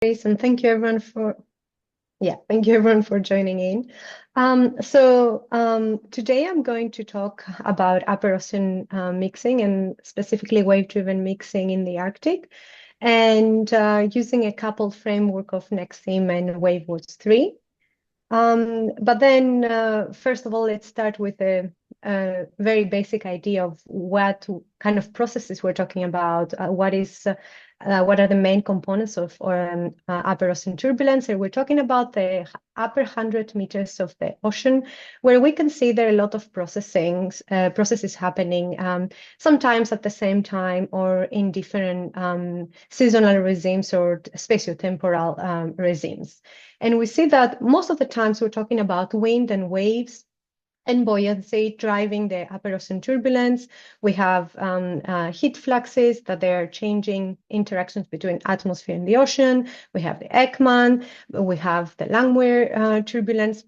And thank you everyone for joining in. Today I'm going to talk about upper ocean mixing and specifically wave-driven mixing in the Arctic, and using a coupled framework of NextSim and WaveWoods 3. First of all, let's start with a very basic idea of what kind of processes we're talking about. What are the main components of upper ocean turbulence? And we're talking about the upper 100 meters of the ocean, where we can see there are a lot of processes happening, sometimes at the same time or in different seasonal regimes or spatiotemporal regimes. And we see that most of the times we're talking about wind and waves and buoyancy driving the upper ocean turbulence. We have heat fluxes that they are changing interactions between atmosphere and the ocean. We have the Ekman, we have the Langmuir turbulence.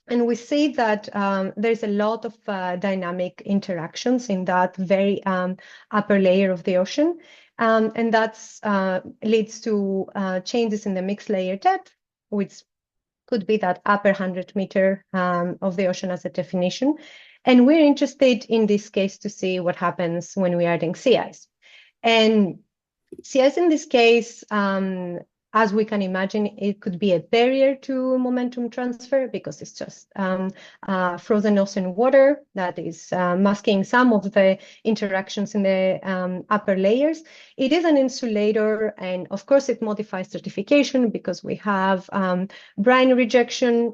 And we see that there's a lot of dynamic interactions in that very upper layer of the ocean. And that leads to changes in the mixed layer depth, which could be that upper 100 meter of the ocean as a definition. And we're interested in this case to see what happens when we are adding sea ice. And sea ice in this case, as we can imagine, it could be a barrier to momentum transfer because it's just frozen ocean water that is masking some of the interactions in the upper layers. It is an insulator, and of course it modifies certification because we have brine rejection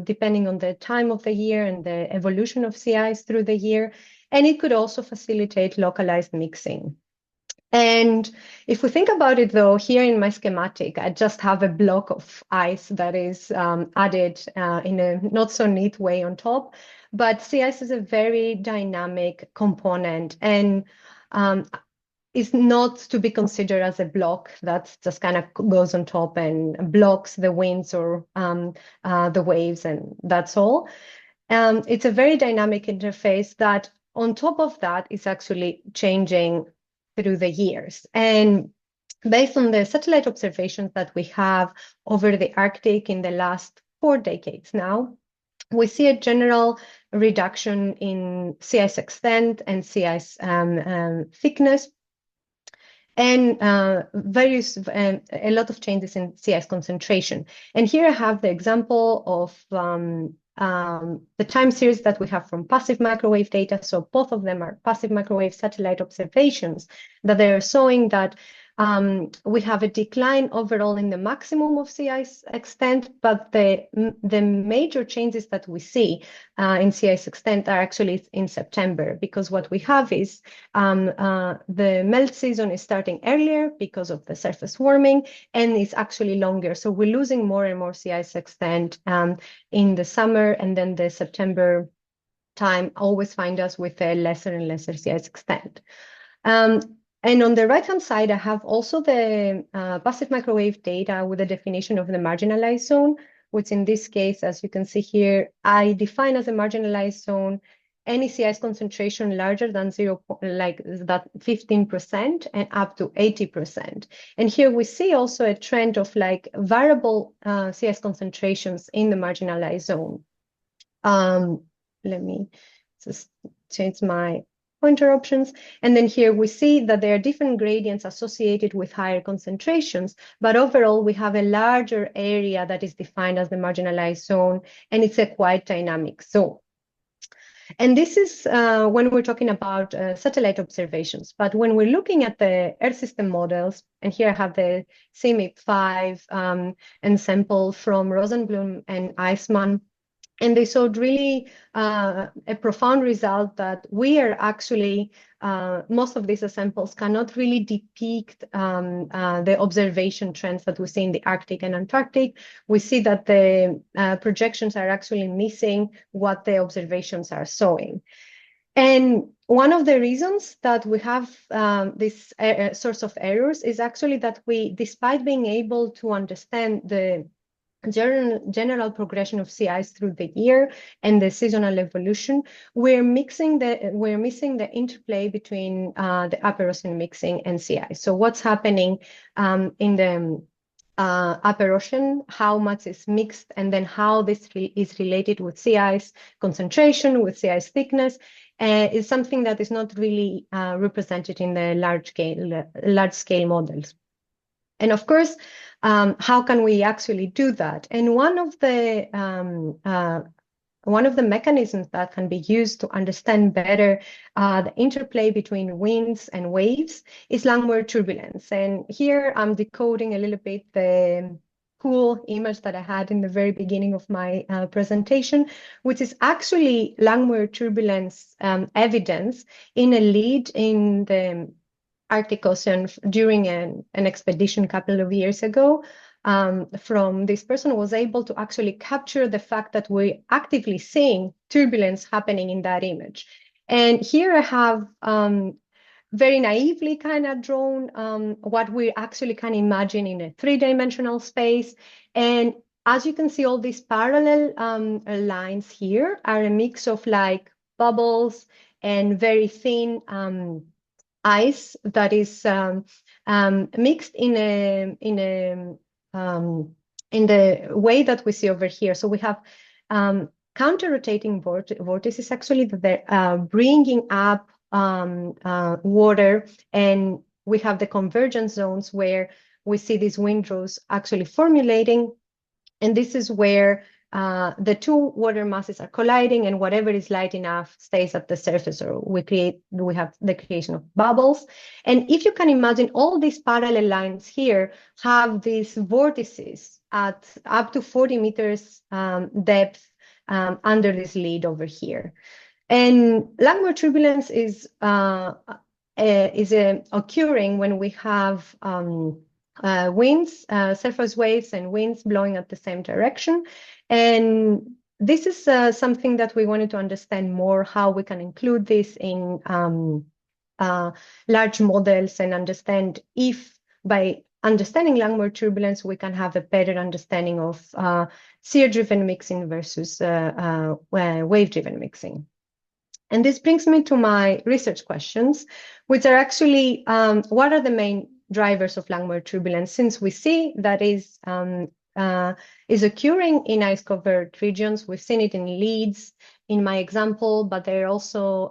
depending on the time of the year and the evolution of sea ice through the year. And it could also facilitate localized mixing. And if we think about it, though, here in my schematic, I just have a block of ice that is added in a not so neat way on top. But sea ice is a very dynamic component and is not to be considered as a block that just kind of goes on top and blocks the winds or the waves, and that's all. It's a very dynamic interface that on top of that is actually changing through the years. And based on the satellite observations that we have over the Arctic in the last 4 decades now, we see a general reduction in sea ice extent and sea ice thickness, and a lot of changes in sea ice concentration. And here I have the example of the time series that we have from passive microwave data. So both of them are passive microwave satellite observations that they are showing that we have a decline overall in the maximum of sea ice extent, but the major changes that we see in sea ice extent are actually in September, because what we have is the melt season is starting earlier because of the surface warming, and it's actually longer. So we're losing more and more sea ice extent in the summer, and then the September time always find us with a lesser and lesser sea ice extent. And on the right-hand side, I have also the passive microwave data with the definition of the marginalized zone, which in this case, as you can see here, I define as a marginalized zone any sea ice concentration larger than 15% and up to 80%. And here we see also a trend of like variable sea ice concentrations in the marginalized zone. Let me just change my pointer options. And then here we see that there are different gradients associated with higher concentrations, but overall we have a larger area that is defined as the marginalized zone, and it's a quite dynamic zone. And this is when we're talking about satellite observations. But when we're looking at the Earth system models, and here I have the CMIP5 ensemble from Rosenblum and Eisman, and they showed really a profound result that we are actually, most of these samples cannot really depict the observation trends that we see in the Arctic and Antarctic. We see that the projections are actually missing what the observations are showing. And one of the reasons that we have this source of errors is actually that we, despite being able to understand the general progression of sea ice through the year and the seasonal evolution, we're missing the interplay between the upper ocean mixing and sea ice. So what's happening in the upper ocean, how much is mixed, and then how this is related with sea ice concentration, with sea ice thickness, is something that is not really represented in the large scale models. And of course, how can we actually do that? And one of the mechanisms that can be used to understand better the interplay between winds and waves is Langmuir turbulence. And here I'm decoding a little bit the cool image that I had in the very beginning of my presentation, which is actually Langmuir turbulence evidence in a lead in the Arctic Ocean during an expedition a couple of years ago. From this person was able to actually capture the fact that we're actively seeing turbulence happening in that image. And here I have very naively kind of drawn what we actually can imagine in a three-dimensional space. And as you can see, all these parallel lines here are a mix of like bubbles and very thin ice that is mixed in the way that we see over here. So we have counter-rotating vortices actually that they're bringing up water, and we have the convergence zones where we see these windrows actually formulating, and this is where the two water masses are colliding, and whatever is light enough stays at the surface, or we have the creation of bubbles. And if you can imagine, all these parallel lines here have these vortices at up to 40 meters depth under this lead over here. And Langmuir turbulence is occurring when we have winds, surface waves and winds blowing at the same direction. And this is something that we wanted to understand more, how we can include this in large models, and understand if by understanding Langmuir turbulence, we can have a better understanding of shear-driven mixing versus wave-driven mixing. And this brings me to my research questions, which are actually, what are the main drivers of Langmuir turbulence, since we see that is occurring in ice-covered regions. We've seen it in leads in my example, but they're also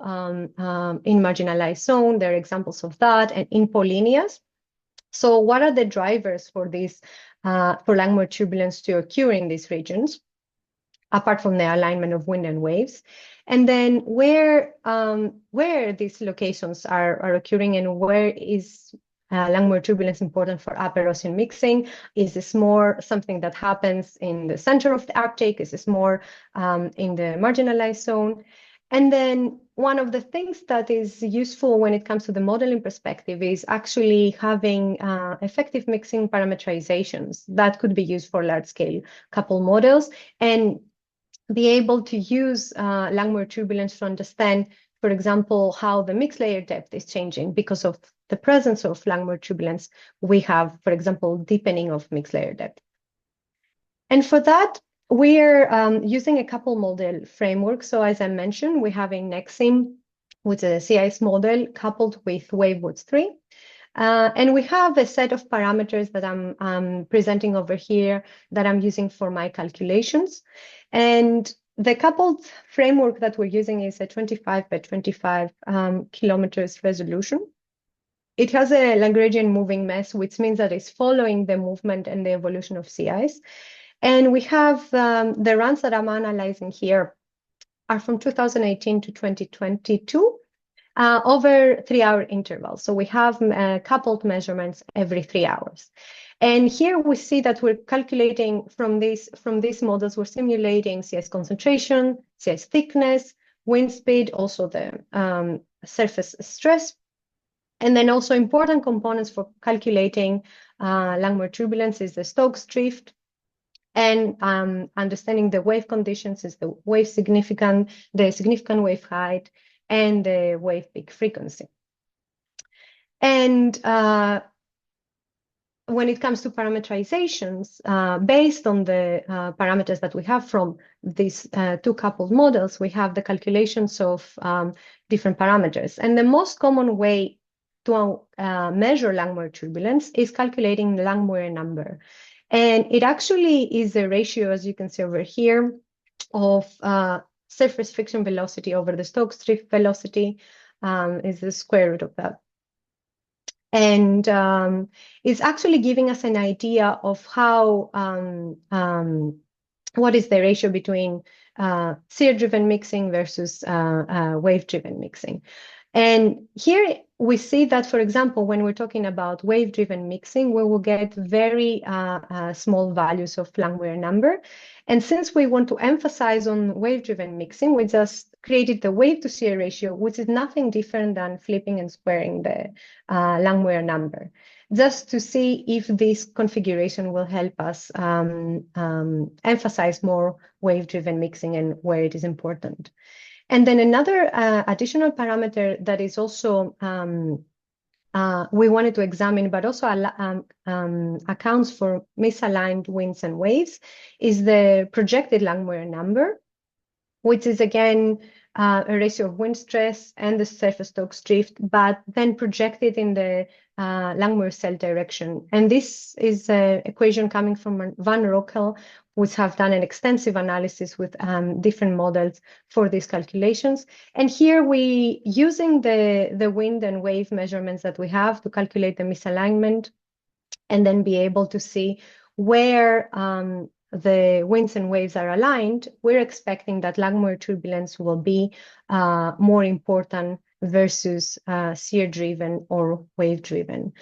in marginalized zone. There are examples of that, and in polynyas. So what are the drivers for this, for Langmuir turbulence to occur in these regions, apart from the alignment of wind and waves? And then where these locations are occurring, and where is Langmuir turbulence important for upper ocean mixing? Is this more something that happens in the center of the Arctic? Is this more in the marginalized zone? And then one of the things that is useful when it comes to the modeling perspective is actually having effective mixing parameterizations that could be used for large-scale couple models, and be able to use Langmuir turbulence to understand, for example, how the mixed layer depth is changing because of the presence of Langmuir turbulence. We have, for example, deepening of mixed layer depth. And for that, we're using a couple model framework. So as I mentioned, we have a NextSim, which is a sea ice model coupled with WaveWoods 3. And we have a set of parameters that I'm presenting over here that I'm using for my calculations. And the coupled framework that we're using is a 25 by 25 kilometers resolution. It has a Lagrangian moving mass, which means that it's following the movement and the evolution of sea ice. And we have the runs that I'm analyzing here are from 2018 to 2022. Over 3-hour intervals. So we have coupled measurements every 3 hours. And here we see that we're calculating from these models, we're simulating sea ice concentration, sea ice thickness, wind speed, also the surface stress. And then also important components for calculating Langmuir turbulence is the Stokes drift, and understanding the wave conditions is the significant wave height, and the wave peak frequency. And when it comes to parameterizations, based on the parameters that we have from these two coupled models, we have the calculations of different parameters. And the most common way to measure Langmuir turbulence is calculating the Langmuir number. And it actually is a ratio, as you can see over here, of surface friction velocity over the Stokes drift velocity, is the square root of that. And it's actually giving us an idea of how, what is the ratio between shear-driven mixing versus wave-driven mixing. And here we see that, for example, when we're talking about wave-driven mixing, we will get very small values of Langmuir number. And since we want to emphasize on wave-driven mixing, we just created the wave-to-shear ratio, which is nothing different than flipping and squaring the Langmuir number, just to see if this configuration will help us emphasize more wave-driven mixing and where it is important. And then another additional parameter that is also we wanted to examine, but also accounts for misaligned winds and waves, is the projected Langmuir number, which is again a ratio of wind stress and the surface Stokes drift, but then projected in the Langmuir cell direction. And this is an equation coming from Van Rockel, which have done an extensive analysis with different models for these calculations. And here we, using the wind and wave measurements that we have to calculate the misalignment, and then be able to see where the winds and waves are aligned, we're expecting that Langmuir turbulence will be more important versus shear-driven or wave-driven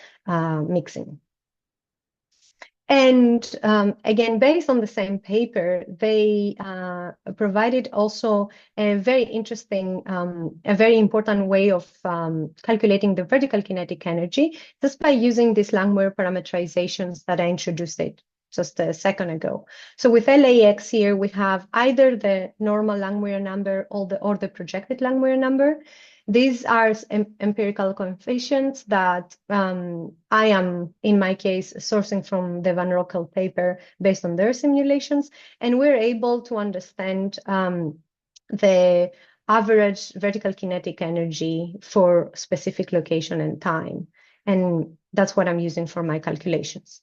mixing. And again, based on the same paper, they provided also a very interesting, a very important way of calculating the vertical kinetic energy just by using these Langmuir parameterizations that I introduced just a second ago. So with LAX here, we have either the normal Langmuir number or the projected Langmuir number. These are empirical coefficients that I am, in my case, sourcing from the Van Rockel paper based on their simulations, and we're able to understand the average vertical kinetic energy for specific location and time. And that's what I'm using for my calculations.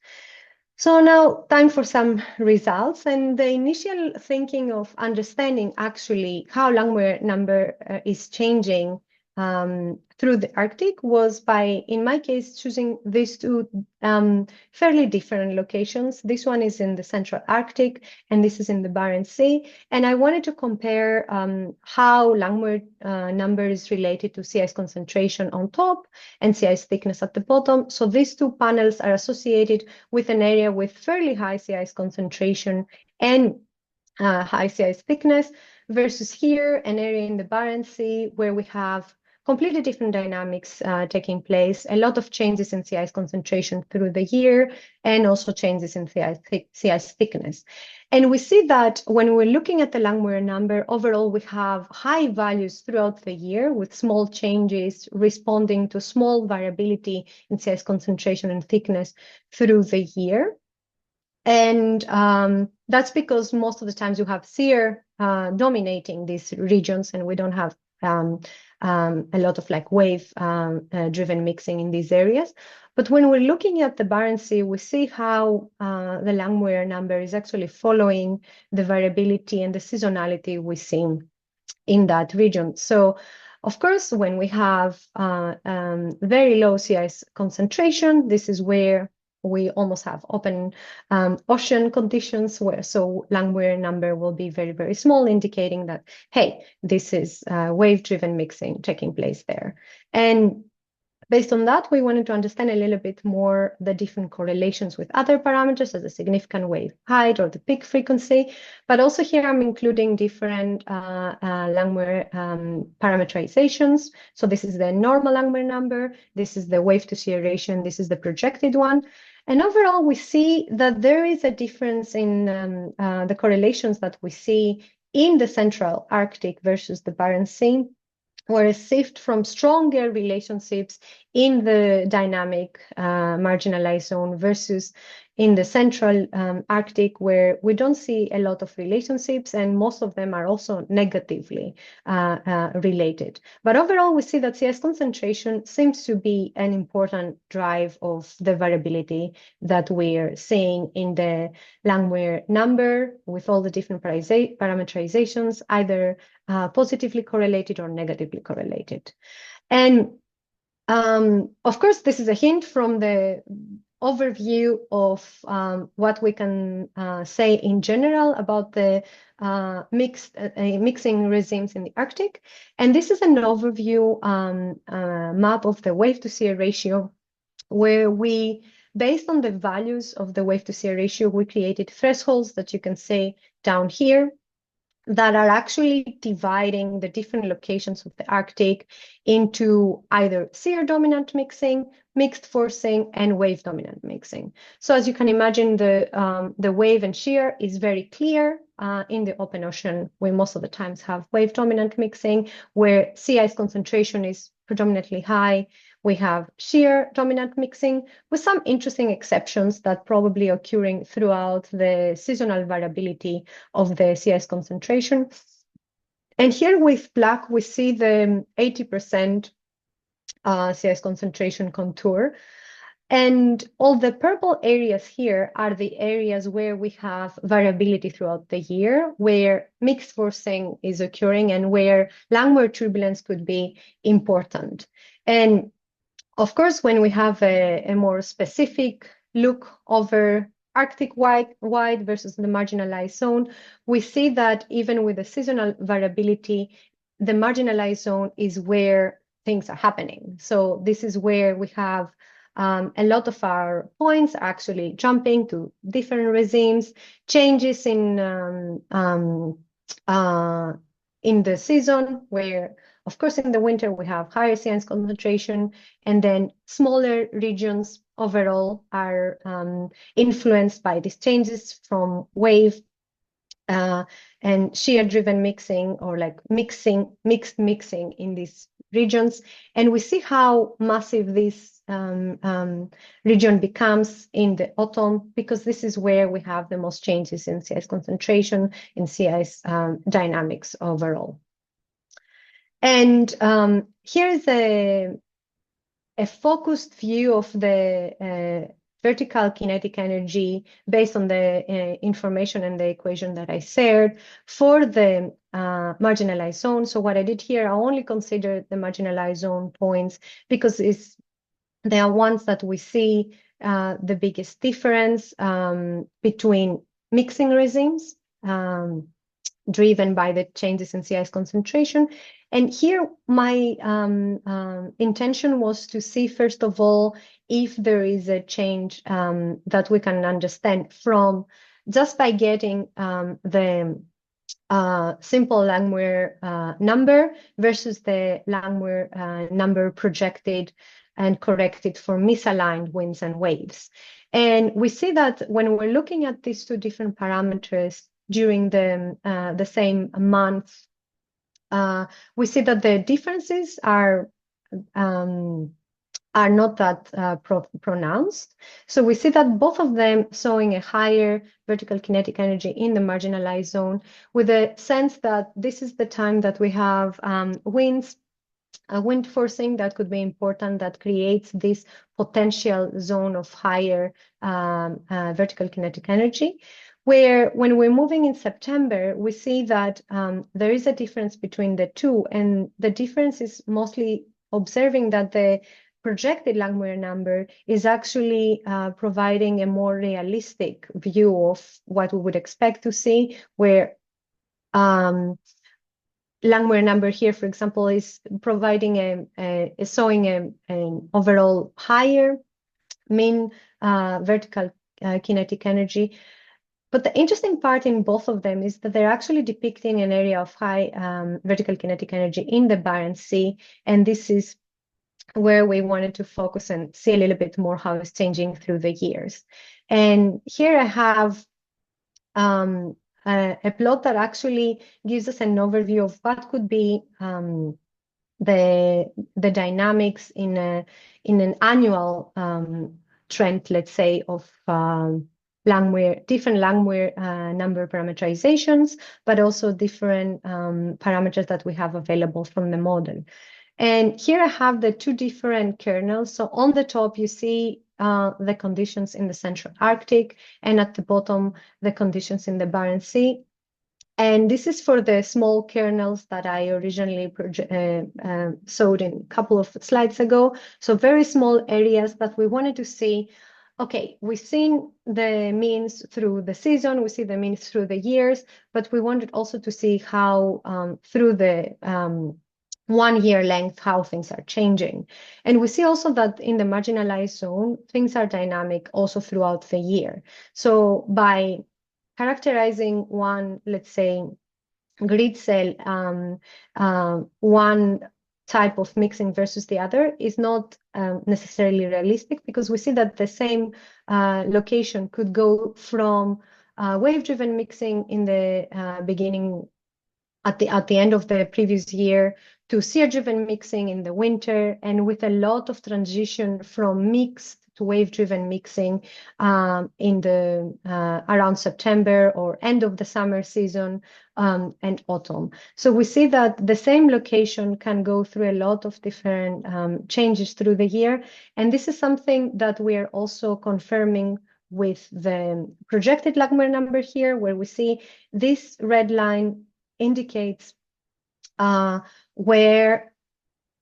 So now time for some results, and the initial thinking of understanding actually how Langmuir number is changing through the Arctic was by, in my case, choosing these two fairly different locations. This one is in the Central Arctic, and this is in the Barents Sea. And I wanted to compare how Langmuir number is related to sea ice concentration on top and sea ice thickness at the bottom. So these two panels are associated with an area with fairly high sea ice concentration and high sea ice thickness, versus here, an area in the Barents Sea where we have completely different dynamics taking place, a lot of changes in sea ice concentration through the year, and also changes in sea ice thickness. And we see that when we're looking at the Langmuir number, overall we have high values throughout the year with small changes responding to small variability in sea ice concentration and thickness through the year. And that's because most of the times you have shear dominating these regions, and we don't have a lot of like wave driven mixing in these areas. But when we're looking at the Barents Sea, we see how the Langmuir number is actually following the variability and the seasonality we see in that region. So of course, when we have very low sea ice concentration, this is where we almost have open ocean conditions, where so Langmuir number will be very, very small, indicating that, hey, this is wave-driven mixing taking place there. And based on that, we wanted to understand a little bit more the different correlations with other parameters, as the significant wave height or the peak frequency. But also here I'm including different Langmuir parameterizations. So this is the normal Langmuir number, this is the wave to shear ratio, and this is the projected one. And overall, we see that there is a difference in the correlations that we see in the Central Arctic versus the Barents Sea, where a shift from stronger relationships in the dynamic marginalized zone versus in the central Arctic, where we don't see a lot of relationships, and most of them are also negatively related. But overall, we see that sea ice concentration seems to be an important drive of the variability that we're seeing in the Langmuir number with all the different parameterizations, either positively correlated or negatively correlated. And of course, this is a hint from the overview of what we can say in general about the mixing regimes in the Arctic. And this is an overview map of the wave-to-sea ratio, where we, based on the values of the wave-to-sea ratio, we created thresholds that you can see down here, that are actually dividing the different locations of the Arctic into either shear dominant mixing, mixed forcing, and wave dominant mixing. So as you can imagine, the wave and shear is very clear in the open ocean. We most of the times have wave dominant mixing, where sea ice concentration is predominantly high. We have shear dominant mixing, with some interesting exceptions that probably occurring throughout the seasonal variability of the sea ice concentration. And here with black, we see the 80% sea ice concentration contour. And all the purple areas here are the areas where we have variability throughout the year, where mixed forcing is occurring and where Langmuir turbulence could be important. And of course, when we have a more specific look over Arctic wide versus the marginalized zone, we see that even with the seasonal variability, the marginalized zone is where things are happening. So this is where we have a lot of our points actually jumping to different regimes, changes in the season, where of course, in the winter, we have higher sea ice concentration, and then smaller regions overall are influenced by these changes from wave and shear-driven mixing, or like mixed mixing in these regions. And we see how massive this region becomes in the autumn, because this is where we have the most changes in sea ice concentration, in sea ice dynamics overall. And here is a focused view of the vertical kinetic energy based on the information and the equation that I shared for the marginalized zone. So what I did here, I only considered the marginalized zone points because they are ones that we see the biggest difference between mixing regimes driven by the changes in sea ice concentration. And here my intention was to see, first of all, if there is a change that we can understand from just by getting the simple Langmuir number versus the Langmuir number projected and corrected for misaligned winds and waves. And we see that when we're looking at these two different parameters during the same month, we see that the differences are not that pronounced. So we see that both of them showing a higher vertical kinetic energy in the marginalized zone, with a sense that this is the time that we have wind forcing that could be important, that creates this potential zone of higher vertical kinetic energy. Where when we're moving in September, we see that there is a difference between the two, and the difference is mostly observing that the projected Langmuir number is actually providing a more realistic view of what we would expect to see, where Langmuir number here, for example, is providing is showing an overall higher mean vertical kinetic energy. But the interesting part in both of them is that they're actually depicting an area of high vertical kinetic energy in the Barents Sea. And this is where we wanted to focus and see a little bit more how it's changing through the years. And here I have a plot that actually gives us an overview of what could be the dynamics in an annual trend, let's say, of Langmuir, different Langmuir number parameterizations, but also different parameters that we have available from the model. And here I have the two different kernels. So on the top, you see the conditions in the Central Arctic, and at the bottom, the conditions in the Barents Sea. And this is for the small kernels that I originally showed in a couple of slides ago. So very small areas that we wanted to see. Okay, we've seen the means through the season, we see the means through the years, but we wanted also to see how through the 1 year length, how things are changing. And we see also that in the marginalized zone, things are dynamic also throughout the year. So by characterizing one, let's say, grid cell, one type of mixing versus the other is not necessarily realistic, because we see that the same location could go from wave-driven mixing in the beginning at the end of the previous year to shear-driven mixing in the winter, and with a lot of transition from mixed to wave-driven mixing in the around September or end of the summer season and autumn. So we see that the same location can go through a lot of different changes through the year, and this is something that we are also confirming with the projected Langmuir number here, where we see this red line indicates where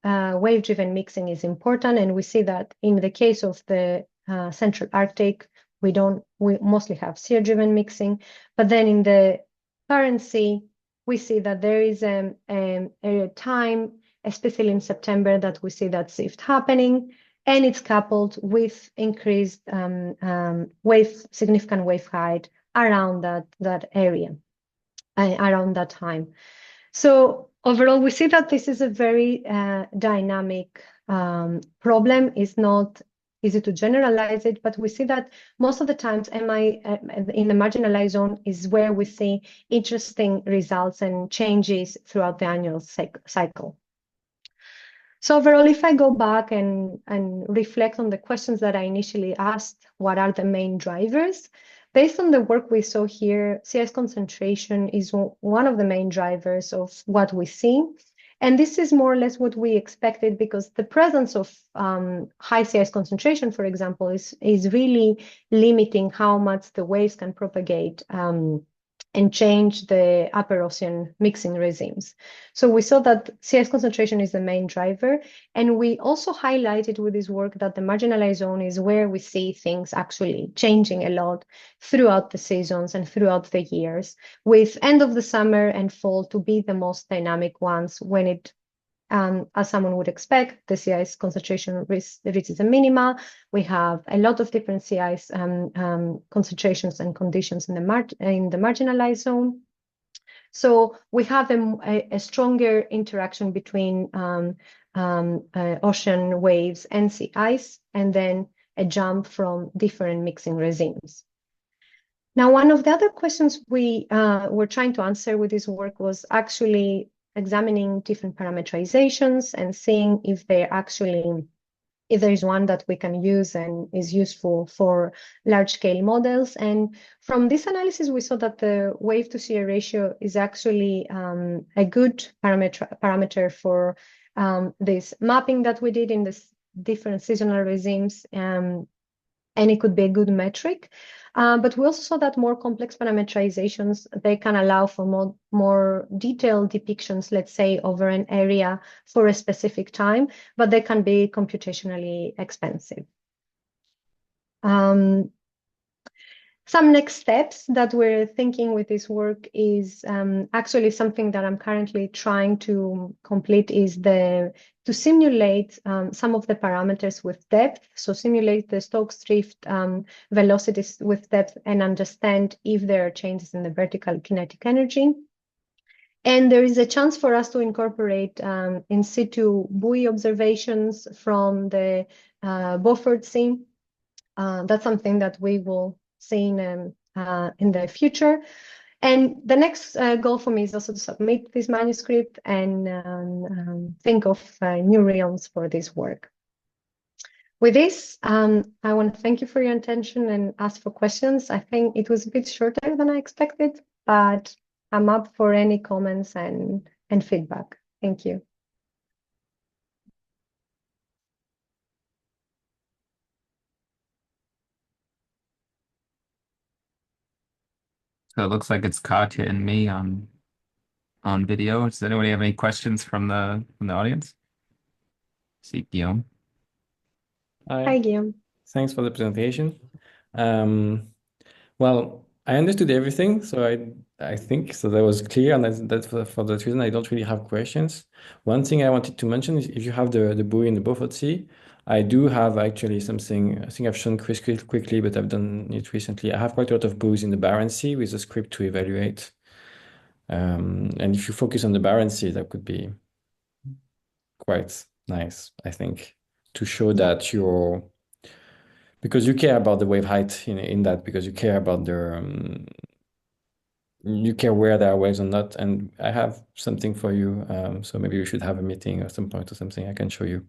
wave-driven mixing is important, and we see that in the case of the Central Arctic, we mostly have shear-driven mixing, but then in the Barents Sea, we see that there is a time, especially in September, that we see that shift happening, and it's coupled with increased significant wave height around that area, around that time. So overall, we see that this is a very dynamic problem. It's not easy to generalize it, but we see that most of the times MI in the marginalized zone is where we see interesting results and changes throughout the annual cycle. So overall, if I go back and reflect on the questions that I initially asked, what are the main drivers? Based on the work we saw here, sea ice concentration is one of the main drivers of what we see. And this is more or less what we expected, because the presence of high sea ice concentration, for example, is really limiting how much the waves can propagate and change the upper ocean mixing regimes. So we saw that sea ice concentration is the main driver. And we also highlighted with this work that the marginalized zone is where we see things actually changing a lot throughout the seasons and throughout the years, with end of the summer and fall to be the most dynamic ones, when it as someone would expect, the sea ice concentration reaches a minima. We have a lot of different sea ice concentrations and conditions in the marginalized zone. So we have a stronger interaction between ocean waves and sea ice, and then a jump from different mixing regimes. Now, one of the other questions we were trying to answer with this work was actually examining different parameterizations and seeing if there is one that we can use and is useful for large-scale models. And from this analysis, we saw that the wave-to-shear ratio is actually a good parameter for this mapping that we did in the different seasonal regimes, and it could be a good metric. But we also saw that more complex parameterizations, they can allow for more detailed depictions, let's say, over an area for a specific time, but they can be computationally expensive. Some next steps that we're thinking with this work is actually something that I'm currently trying to complete, is to simulate some of the parameters with depth. So simulate the Stokes drift velocities with depth and understand if there are changes in the vertical kinetic energy. And there is a chance for us to incorporate in situ buoy observations from the Beaufort Sea. That's something that we will see in the future. And the next goal for me is also to submit this manuscript and think of new realms for this work. With this, I want to thank you for your attention and ask for questions. I think it was a bit shorter than I expected, but I'm up for any comments and feedback. Thank you. So it looks like it's Katya and me on video. Does anybody have any questions from the audience? See Guillaume. Hi, Hi, Guillaume. thanks for the presentation. Well, I understood everything, so I think so that was clear, and that for that reason I don't really have questions. One thing I wanted to mention is if you have the buoy in the Beaufort Sea, I do have actually something. I think I've shown Chris quickly, but I've done it recently. I have quite a lot of buoys in the Barents Sea with a script to evaluate. And if you focus on the Barents Sea, that could be quite nice, I think, to show that you're because you care about the wave height in that because you care about the you care where there are waves or not. And I have something for you. So maybe we should have a meeting at some point or something I can show you.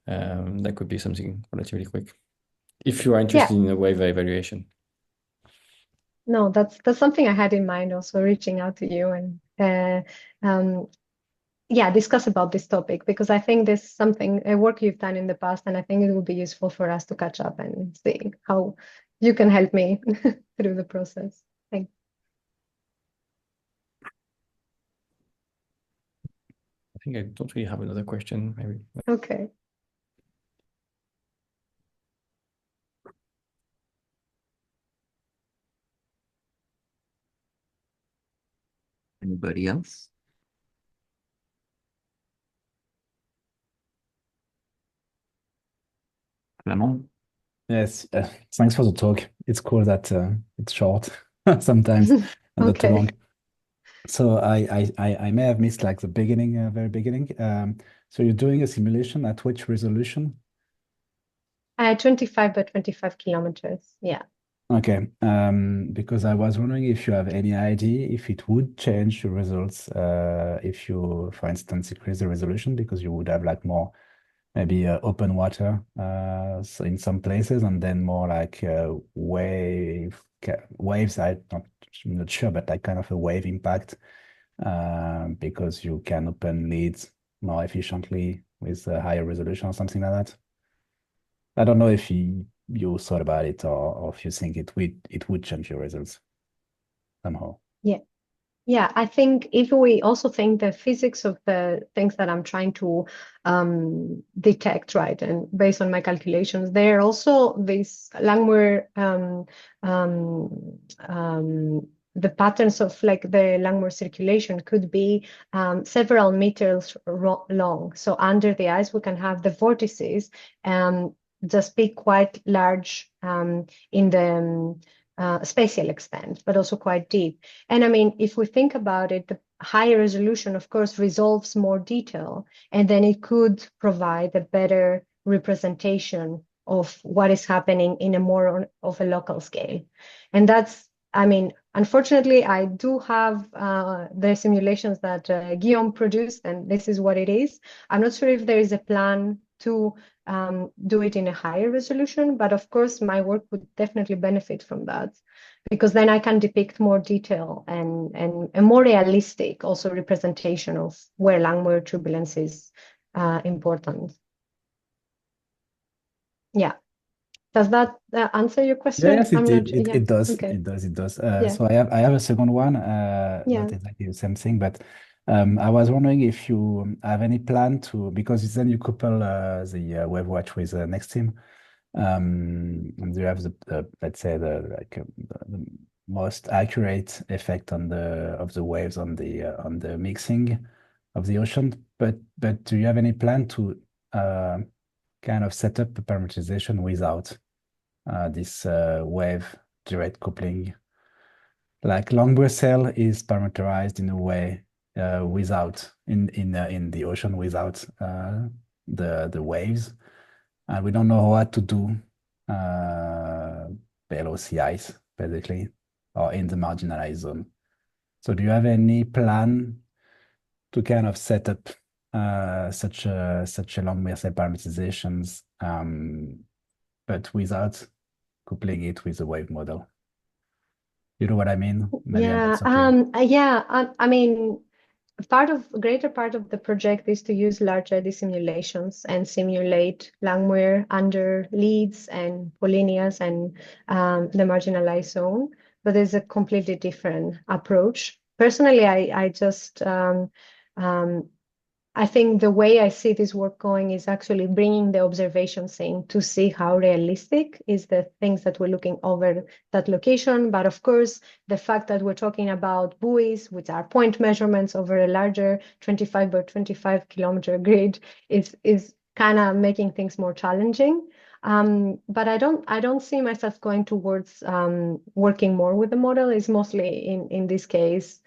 That could be something relatively quick if you are interested in a wave evaluation. No, that's something I had in mind also reaching out to you and discuss about this topic because I think there's something a work you've done in the past and I think it would be useful for us to catch up and see how you can help me through the process. Thanks. I think I don't really have another question, maybe. Okay. Anybody else? Clement? Yes, thanks for the talk. It's cool that it's short sometimes and not too Okay. long. So I may have missed like the beginning, very beginning. So you're doing a simulation at which resolution? 25 by 25 kilometers. Yeah. Okay, because I was wondering if you have any idea if it would change the results if you, for instance, increase the resolution because you would have like more maybe open water so in some places and then more like waves. I'm not sure, but like kind of a wave impact because you can open leads more efficiently with a higher resolution or something like that. I don't know if you thought about it or if you think it would change your results somehow. Yeah. Yeah, I think if we also think the physics of the things that I'm trying to detect, right, and based on my calculations, there are also this Langmuir, the patterns of like the Langmuir circulation could be several meters long. So under the ice, we can have the vortices just be quite large in the spatial extent, but also quite deep. And I mean, if we think about it, the higher resolution, of course, resolves more detail, and then it could provide a better representation of what is happening in a more of a local scale. And that's, I mean, unfortunately, I do have the simulations that Guillaume produced, and this is what it is. I'm not sure if there is a plan to do it in a higher resolution, but of course, my work would definitely benefit from that because then I can depict more detail and a more realistic also representation of where Langmuir turbulence is important. Yeah. Does that answer your question? Yes, it did. Yeah. It does. Okay. It does. It does. Yeah. So I have a second one, Yeah. not exactly the same thing, but I was wondering if you have any plan to, because then you couple the wave watch with Nextsim, and you have let's say the most accurate effect on the waves on the mixing of the ocean. But do you have any plan to kind of set up a parameterization without this wave direct coupling? Like Langmuir cell is parameterized in a way without in the ocean without the waves, and we don't know what to do below sea ice basically or in the marginalized zone. So do you have any plan to kind of set up such a Langmuir cell parameterizations, but without coupling it with a wave model. You know what I mean? Maybe I'm not so clear. Yeah. I mean, greater part of the project is to use large eddy simulations and simulate Langmuir under leads and polynyas and the marginalized zone, but there's a completely different approach. Personally, I think the way I see this work going is actually bringing the observations in to see how realistic is the things that we're looking over that location. But of course, the fact that we're talking about buoys, which are point measurements over a larger 25 by 25 kilometer grid, is kind of making things more challenging. But I don't see myself going towards working more with the model. It's mostly in this case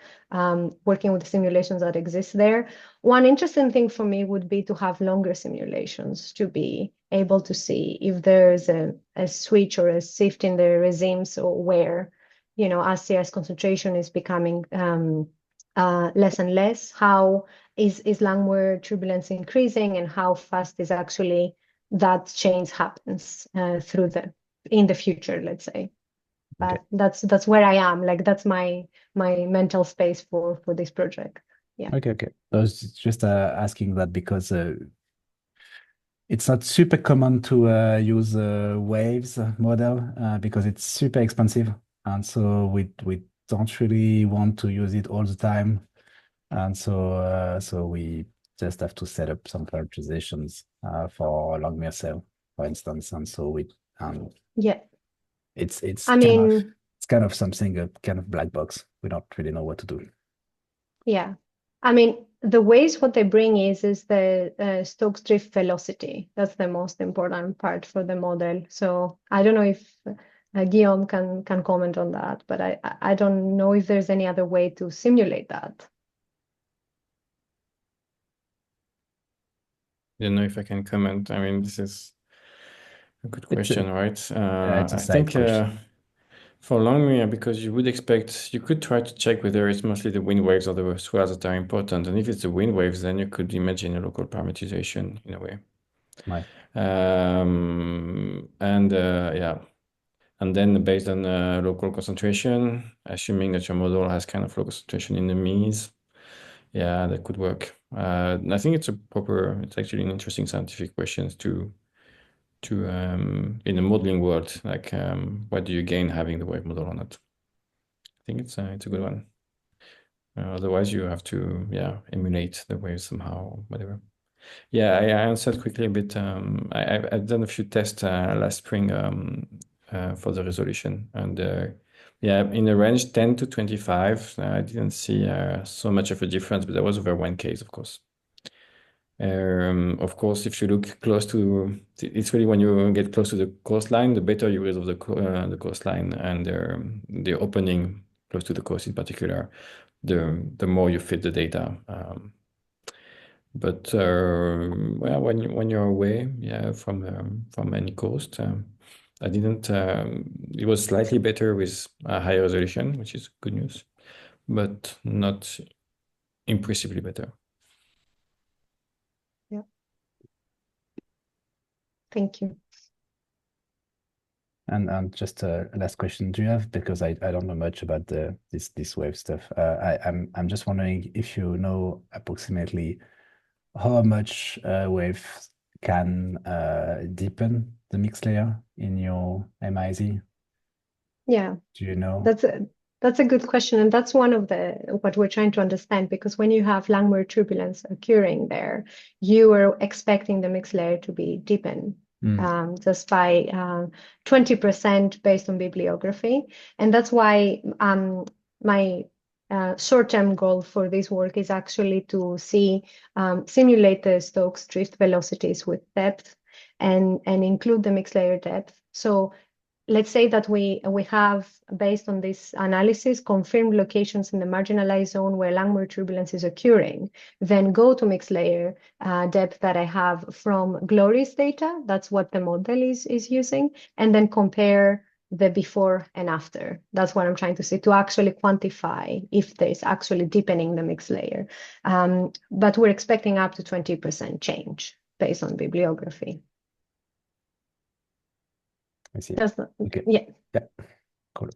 working with the simulations that exist there. One interesting thing for me would be to have longer simulations to be able to see if there's a switch or a shift in the regimes, or where, as CS concentration is becoming less and less, how is Langmuir turbulence increasing, and how fast is actually that change happens in the future, let's say. But Okay. that's where I am. Like, that's my mental space for this project. Yeah. Okay. I was just asking that because it's not super common to use a waves model because it's super expensive, and so we don't really want to use it all the time, and so we just have to set up some parameterizations for Langmuir cell, for instance, and so Yeah. it's I mean, kind of something, a kind of black box. We don't really know what to do. yeah. I mean, the ways what they bring is the Stokes drift velocity. That's the most important part for the model. So I don't know if Guillaume can comment on that, but I don't know if there's any other way to simulate that. I don't know if I can comment. I mean, this is a good question, right? It's a I side think question. for Langmuir, because you could try to check whether it's mostly the wind waves or the swells that are important. And if it's the wind waves, then you could imagine a local parameterization in a way. Right. And then based on local concentration, assuming that your model has kind of low concentration in the means, yeah, that could work. I think it's actually an interesting scientific question to in the modeling world, like what do you gain having the wave model or not? I think it's a good one. Otherwise, you have to emulate the waves somehow, whatever. Yeah, I answered quickly a bit. I've done a few tests last spring for the resolution, and in the range 10 to 25, I didn't see so much of a difference, but there was over one case, of course. Of course, if you look close to, it's really when you get close to the coastline, the better you resolve the coastline and the opening close to the coast in particular, the more you fit the data. But when you're away, from any coast, I didn't. It was slightly better with a higher resolution, which is good news, but not impressively better. Yeah. Thank you. And just a last question, do you have, because I don't know much about this wave stuff. I'm just wondering if you know approximately how much waves can deepen the mix layer in your MIZ? Yeah. Do you know? That's a good question, and that's one of what we're trying to understand, because when you have Langmuir turbulence occurring there, you are expecting the mix layer to be deepened just by 20% based on bibliography, and that's why my short-term goal for this work is actually to simulate the Stokes drift velocities with depth and include the mix layer depth. So let's say that we have, based on this analysis, confirmed locations in the marginalized zone where Langmuir turbulence is occurring, then go to mixed layer depth that I have from GLORIS data. That's what the model is using, and then compare the before and after. That's what I'm trying to say, to actually quantify if there's actually deepening the mixed layer. But we're expecting up to 20% change based on bibliography. I see. Does that, Okay. yeah. Yeah. Cool.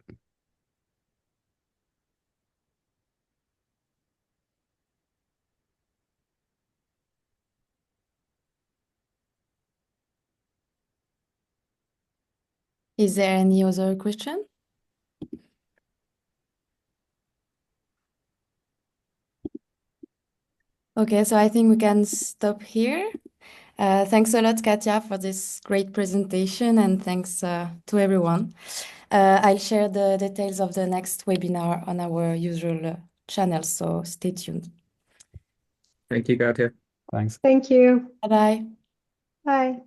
Is there any other question? Okay, so I think we can stop here. Thanks a lot, Katja, for this great presentation, and thanks to everyone. I'll share the details of the next webinar on our usual channel, so stay tuned. Thank you, Katja. Thanks. Thank you. Bye-bye. Bye.